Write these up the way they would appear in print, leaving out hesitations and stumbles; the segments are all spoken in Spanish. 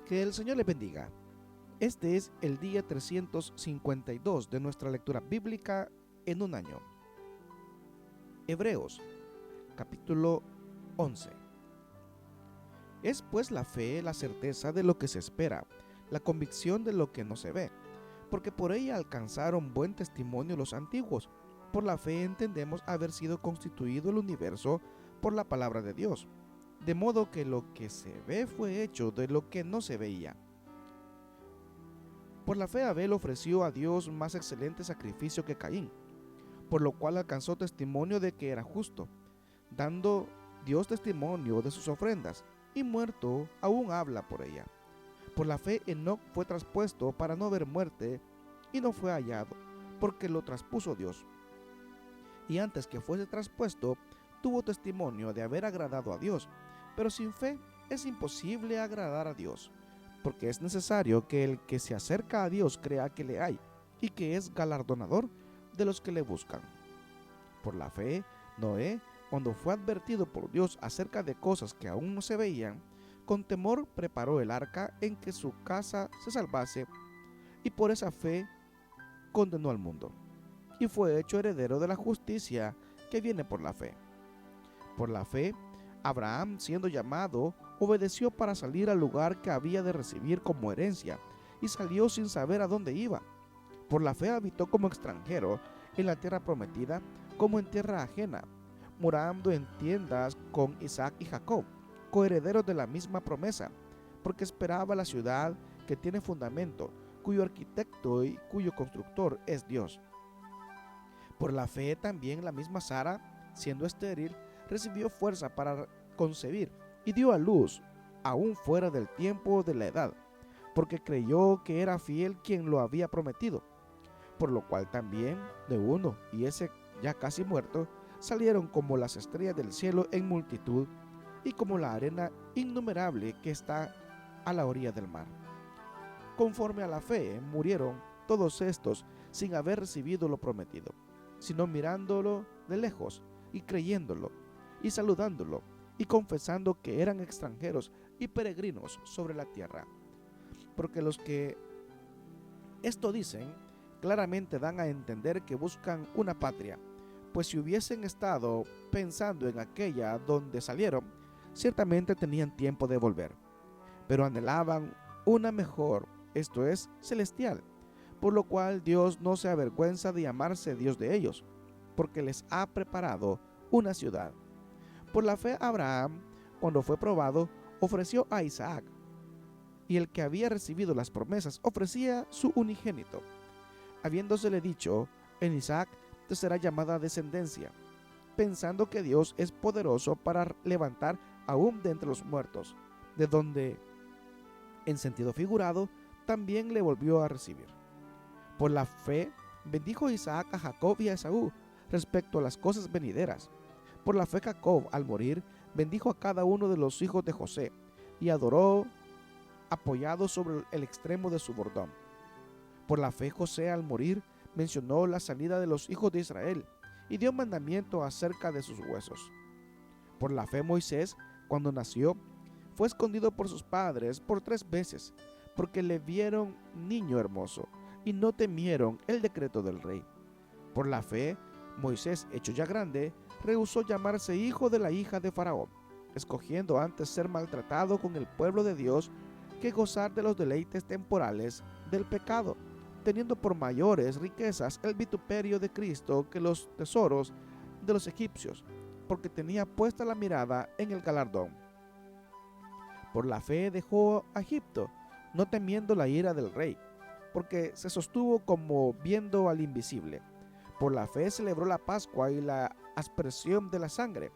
Que el Señor les bendiga. Este es el día 352 de nuestra lectura bíblica en un año. Hebreos, capítulo 11. Es pues la fe la certeza de lo que se espera, la convicción de lo que no se ve, porque por ella alcanzaron buen testimonio los antiguos. Por la fe entendemos haber sido constituido el universo por la palabra de Dios, de modo que lo que se ve fue hecho de lo que no se veía. Por la fe Abel ofreció a Dios más excelente sacrificio que Caín, por lo cual alcanzó testimonio de que era justo, dando Dios testimonio de sus ofrendas, y muerto aún habla por ella. Por la fe Enoc fue traspuesto para no ver muerte, y no fue hallado, porque lo traspuso Dios. Y antes que fuese traspuesto, tuvo testimonio de haber agradado a Dios, pero sin fe es imposible agradar a Dios, porque es necesario que el que se acerca a Dios crea que le hay, y que es galardonador de los que le buscan. Por la fe, Noé, cuando fue advertido por Dios acerca de cosas que aún no se veían, con temor preparó el arca en que su casa se salvase, y por esa fe condenó al mundo, y fue hecho heredero de la justicia que viene por la fe. Por la fe, Abraham, siendo llamado, obedeció para salir al lugar que había de recibir como herencia, y salió sin saber a dónde iba. Por la fe habitó como extranjero en la tierra prometida, como en tierra ajena, morando en tiendas con Isaac y Jacob, coherederos de la misma promesa, porque esperaba la ciudad que tiene fundamento, cuyo arquitecto y cuyo constructor es Dios. Por la fe también la misma Sara, siendo estéril, recibió fuerza para concebir y dio a luz, aún fuera del tiempo de la edad, porque creyó que era fiel quien lo había prometido. Por lo cual también de uno, y ese ya casi muerto, salieron como las estrellas del cielo en multitud, y como la arena innumerable que está a la orilla del mar. Conforme a la fe murieron todos estos sin haber recibido lo prometido, sino mirándolo de lejos y creyéndolo y saludándolo y confesando que eran extranjeros y peregrinos sobre la tierra. Porque los que esto dicen claramente dan a entender que buscan una patria, pues si hubiesen estado pensando en aquella donde salieron, ciertamente tenían tiempo de volver, pero anhelaban una mejor, esto es, celestial, por lo cual Dios no se avergüenza de llamarse Dios de ellos, porque les ha preparado una ciudad. Por la fe Abraham, cuando fue probado, ofreció a Isaac, y el que había recibido las promesas ofrecía su unigénito, habiéndosele dicho: en Isaac te será llamada descendencia, pensando que Dios es poderoso para levantar aún de entre los muertos, de donde, en sentido figurado, también le volvió a recibir. Por la fe bendijo Isaac a Jacob y a Esaú respecto a las cosas venideras. Por la fe Jacob, al morir, bendijo a cada uno de los hijos de José, y adoró apoyado sobre el extremo de su bordón. Por la fe José, al morir, mencionó la salida de los hijos de Israel, y dio mandamiento acerca de sus huesos. Por la fe Moisés, cuando nació, fue escondido por sus padres por 3 veces, porque le vieron niño hermoso, y no temieron el decreto del rey. Por la fe, Moisés, hecho ya grande, rehusó llamarse hijo de la hija de Faraón, escogiendo antes ser maltratado con el pueblo de Dios que gozar de los deleites temporales del pecado, teniendo por mayores riquezas el vituperio de Cristo que los tesoros de los egipcios, porque tenía puesta la mirada en el galardón. Por la fe dejó a Egipto, no temiendo la ira del rey, porque se sostuvo como viendo al invisible. Por la fe celebró la Pascua y la aspersión de la sangre,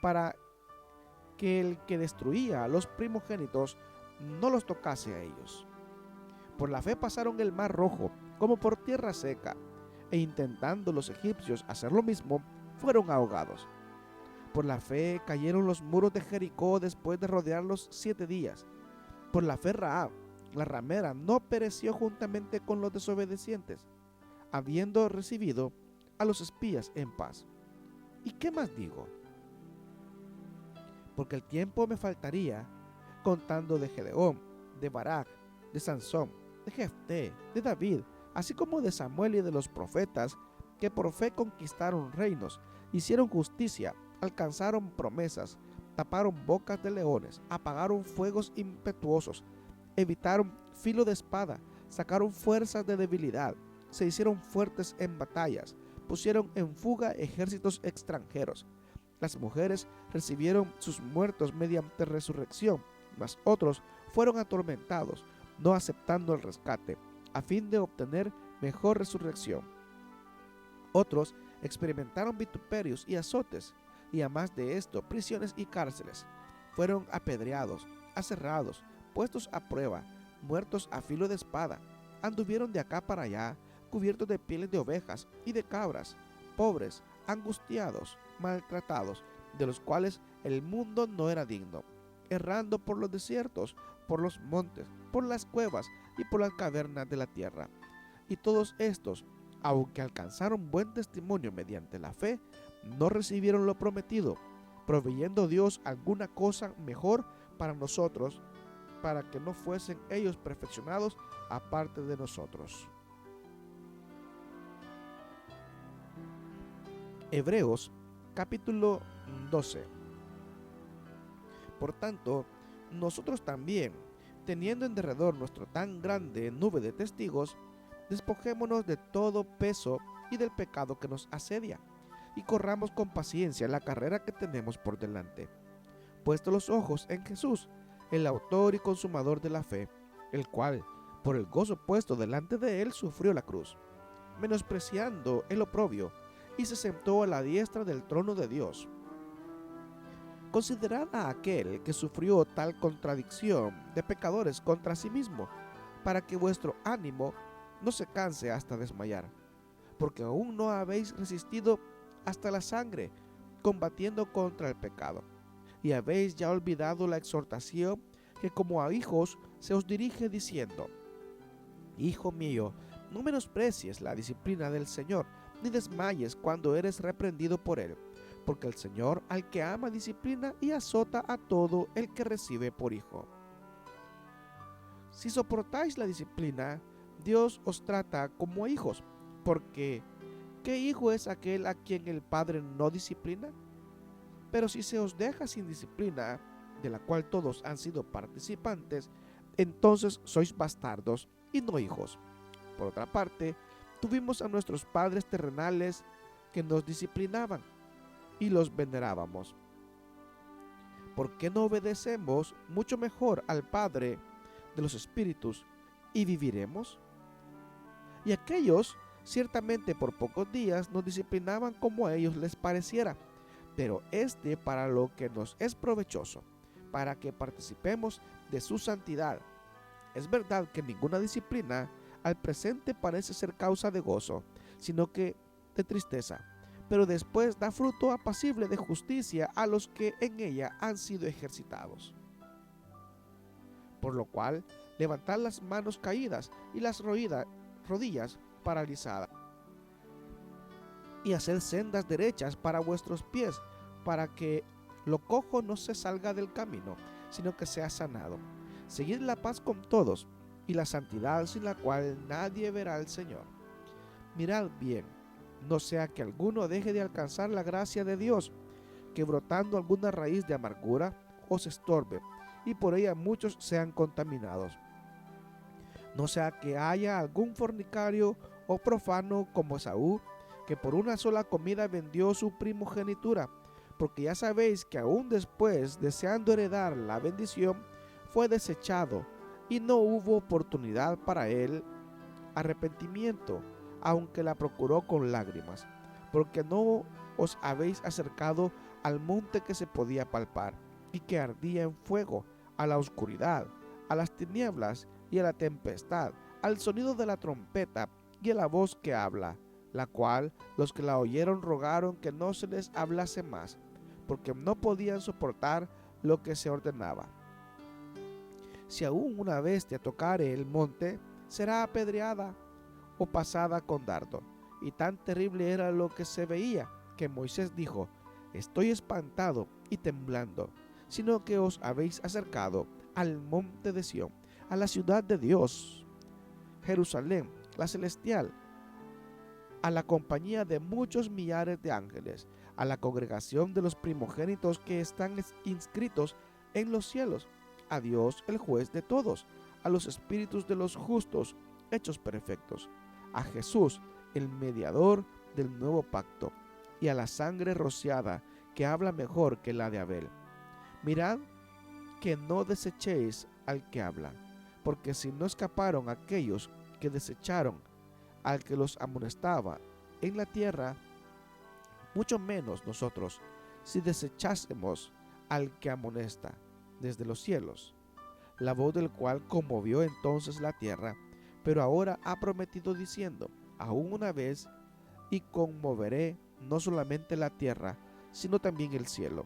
para que el que destruía a los primogénitos no los tocase a ellos. Por la fe pasaron el mar rojo como por tierra seca, e intentando los egipcios hacer lo mismo, fueron ahogados. Por la fe cayeron los muros de Jericó después de rodearlos 7 días. Por la fe Rahab, la ramera, no pereció juntamente con los desobedientes, habiendo recibido a los espías en paz. ¿Y qué más digo? Porque el tiempo me faltaría contando de Gedeón, de Barak, de Sansón, de Jefté, de David, así como de Samuel y de los profetas, que por fe conquistaron reinos, hicieron justicia, alcanzaron promesas, taparon bocas de leones, apagaron fuegos impetuosos, evitaron filo de espada, sacaron fuerzas de debilidad, se hicieron fuertes en batallas, pusieron en fuga ejércitos extranjeros. Las mujeres recibieron sus muertos mediante resurrección, mas otros fueron atormentados, no aceptando el rescate, a fin de obtener mejor resurrección. Otros experimentaron vituperios y azotes, y además de esto, prisiones y cárceles. Fueron apedreados, aserrados, puestos a prueba, muertos a filo de espada. Anduvieron de acá para allá, cubiertos de pieles de ovejas y de cabras, pobres, angustiados, maltratados, de los cuales el mundo no era digno, errando por los desiertos, por los montes, por las cuevas y por las cavernas de la tierra. Y todos estos, aunque alcanzaron buen testimonio mediante la fe, no recibieron lo prometido, proveyendo Dios alguna cosa mejor para nosotros, para que no fuesen ellos perfeccionados aparte de nosotros. Hebreos capítulo 12. Por tanto, nosotros también, teniendo en derredor nuestro tan grande nube de testigos, despojémonos de todo peso y del pecado que nos asedia, y corramos con paciencia la carrera que tenemos por delante, puestos los ojos en Jesús, el autor y consumador de la fe, el cual, por el gozo puesto delante de él, sufrió la cruz, menospreciando el oprobio, y se sentó a la diestra del trono de Dios. Considerad a aquel que sufrió tal contradicción de pecadores contra sí mismo, para que vuestro ánimo no se canse hasta desmayar, porque aún no habéis resistido hasta la sangre, combatiendo contra el pecado, y habéis ya olvidado la exhortación que como a hijos se os dirige diciendo: Hijo mío, no menosprecies la disciplina del Señor, ni desmayes cuando eres reprendido por él, porque el Señor al que ama disciplina y azota a todo el que recibe por hijo. Si soportáis la disciplina, Dios os trata como a hijos, porque ¿qué hijo es aquel a quien el Padre no disciplina? Pero si se os deja sin disciplina, de la cual todos han sido participantes, entonces sois bastardos y no hijos. Por otra parte, tuvimos a nuestros padres terrenales que nos disciplinaban y los venerábamos. ¿Por qué no obedecemos mucho mejor al Padre de los espíritus y viviremos? Y aquellos ciertamente por pocos días nos disciplinaban como a ellos les pareciera, pero para lo que nos es provechoso, para que participemos de su santidad. Es verdad que ninguna disciplina al presente parece ser causa de gozo, sino que de tristeza, pero después da fruto apacible de justicia a los que en ella han sido ejercitados. Por lo cual, levantad las manos caídas y las rodillas paralizadas, y haced sendas derechas para vuestros pies, para que lo cojo no se salga del camino, sino que sea sanado. Seguid la paz con todos, y la santidad sin la cual nadie verá al Señor. Mirad bien, no sea que alguno deje de alcanzar la gracia de Dios, que brotando alguna raíz de amargura os estorbe, y por ella muchos sean contaminados. No sea que haya algún fornicario o profano como Esaú, que por una sola comida vendió su primogenitura, porque ya sabéis que aún después, deseando heredar la bendición, fue desechado, y no hubo oportunidad para él arrepentimiento, aunque la procuró con lágrimas, porque no os habéis acercado al monte que se podía palpar, y que ardía en fuego, a la oscuridad, a las tinieblas y a la tempestad, al sonido de la trompeta y a la voz que habla, la cual los que la oyeron rogaron que no se les hablase más, porque no podían soportar lo que se ordenaba. Si aún una bestia tocare el monte, será apedreada o pasada con dardo. Y tan terrible era lo que se veía, que Moisés dijo: Estoy espantado y temblando, sino que os habéis acercado al monte de Sión, a la ciudad de Dios, Jerusalén, la celestial, a la compañía de muchos millares de ángeles, a la congregación de los primogénitos que están inscritos en los cielos, a Dios el juez de todos, a los espíritus de los justos hechos perfectos, a Jesús el mediador del nuevo pacto, y a la sangre rociada que habla mejor que la de Abel. Mirad que no desechéis al que habla, porque si no escaparon aquellos que desecharon al que los amonestaba en la tierra, mucho menos nosotros, si desechásemos al que amonesta desde los cielos, la voz del cual conmovió entonces la tierra, pero ahora ha prometido diciendo, aún una vez, y conmoveré no solamente la tierra, sino también el cielo.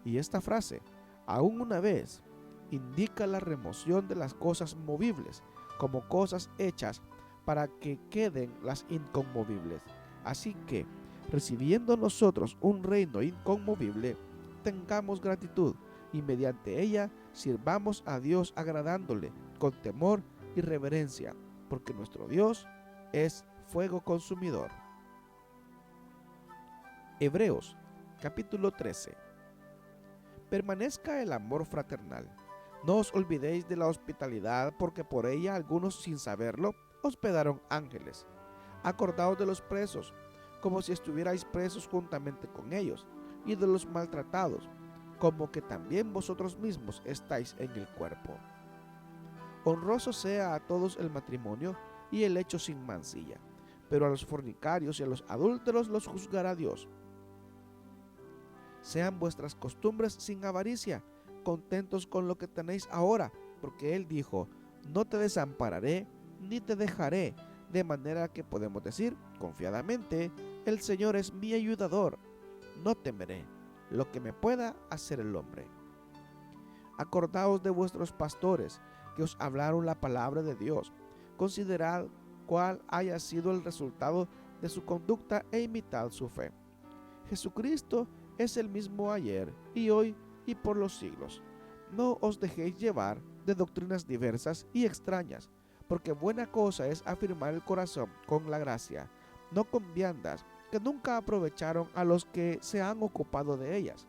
Y esta frase, aún una vez, indica la remoción de las cosas movibles como cosas hechas para que queden las inconmovibles. Así que, recibiendo nosotros un reino inconmovible, tengamos gratitud y mediante ella sirvamos a Dios agradándole con temor y reverencia, porque nuestro Dios es fuego consumidor. Hebreos capítulo 13. Permanezca el amor fraternal. No os olvidéis de la hospitalidad, porque por ella algunos, sin saberlo, hospedaron ángeles. Acordaos de los presos, como si estuvierais presos juntamente con ellos, y de los maltratados, como que también vosotros mismos estáis en el cuerpo. Honroso sea a todos el matrimonio y el hecho sin mancilla, pero a los fornicarios y a los adúlteros los juzgará Dios. Sean vuestras costumbres sin avaricia, contentos con lo que tenéis ahora, porque Él dijo, no te desampararé ni te dejaré, de manera que podemos decir confiadamente, el Señor es mi ayudador, no temeré lo que me pueda hacer el hombre. Acordaos de vuestros pastores, que os hablaron la palabra de Dios. Considerad cuál haya sido el resultado de su conducta e imitad su fe. Jesucristo es el mismo ayer y hoy y por los siglos. No os dejéis llevar de doctrinas diversas y extrañas, porque buena cosa es afirmar el corazón con la gracia, no con viandas que nunca aprovecharon a los que se han ocupado de ellas.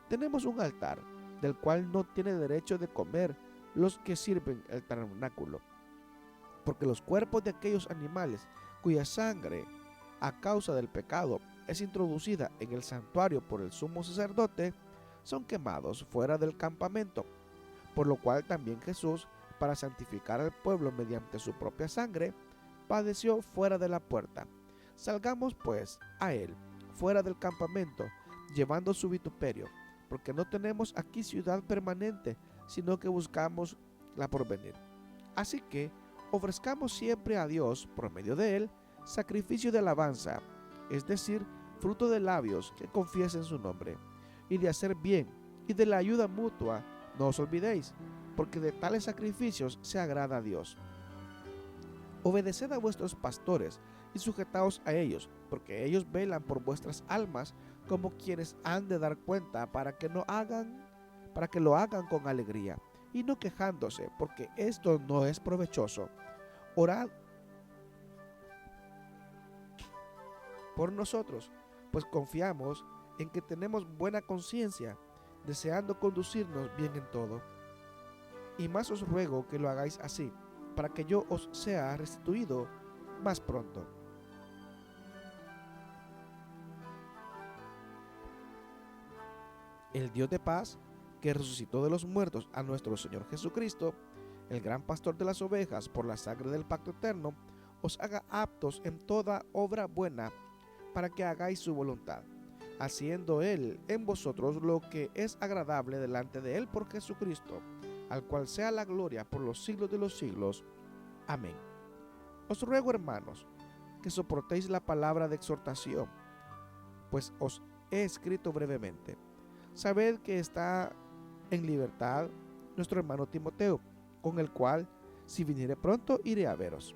Tenemos un altar, del cual no tiene derecho de comer los que sirven el tabernáculo, porque los cuerpos de aquellos animales cuya sangre, a causa del pecado, es introducida en el santuario por el sumo sacerdote, son quemados fuera del campamento, por lo cual también Jesús, para santificar al pueblo mediante su propia sangre, padeció fuera de la puerta. Salgamos pues a él, fuera del campamento, llevando su vituperio, porque no tenemos aquí ciudad permanente, sino que buscamos la porvenir. Así que ofrezcamos siempre a Dios, por medio de él, sacrificio de alabanza, es decir, fruto de labios que confiesen su nombre, y de hacer bien, y de la ayuda mutua, no os olvidéis, porque de tales sacrificios se agrada a Dios. Obedeced a vuestros pastores, y sujetaos a ellos, porque ellos velan por vuestras almas, como quienes han de dar cuenta, para que lo hagan con alegría, y no quejándose, porque esto no es provechoso. Orad por nosotros, pues confiamos en que tenemos buena conciencia, deseando conducirnos bien en todo. Y más os ruego que lo hagáis así, para que yo os sea restituido más pronto. El Dios de paz, que resucitó de los muertos a nuestro Señor Jesucristo, el gran pastor de las ovejas, por la sangre del pacto eterno, os haga aptos en toda obra buena, para que hagáis su voluntad, haciendo Él en vosotros lo que es agradable delante de Él por Jesucristo, al cual sea la gloria por los siglos de los siglos. Amén. Os ruego, hermanos, que soportéis la palabra de exhortación, pues os he escrito brevemente. Sabed que está en libertad nuestro hermano Timoteo, con el cual, si viniere pronto, iré a veros.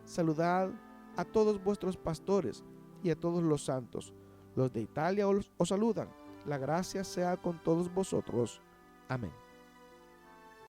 Saludad a todos vuestros pastores y a todos los santos. Los de Italia os saludan. La gracia sea con todos vosotros. Amén.